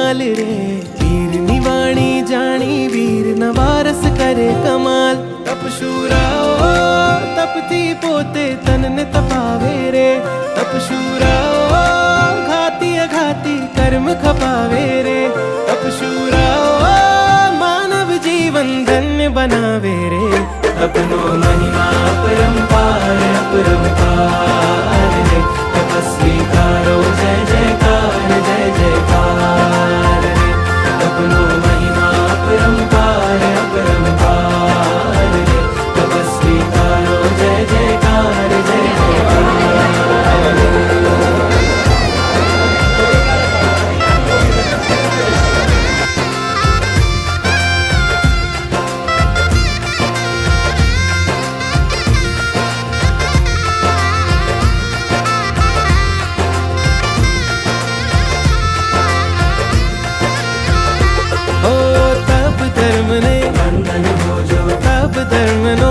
कमाल रे। वीर निवाणी जानी वीर नवारस करे कमाल। तपशूरा ओ तपती पोते तन ने तपावे रे। तपशूरा ओ घाती अघाती कर्म खपावे रे। तपशूरा ओ मानव जीवन धन्य बनावे रे। अपनो महिमा अपरंपार अपरंपार रे। तपस्वी कारो जय जयकार जय जयकार रे। अपनो महिमा अपरंपार अपरंपार रे। तपस्वी कारो जय जयकार जय जयकार रे। तब धर्म ने बंधन हो जो, तब धर्म नो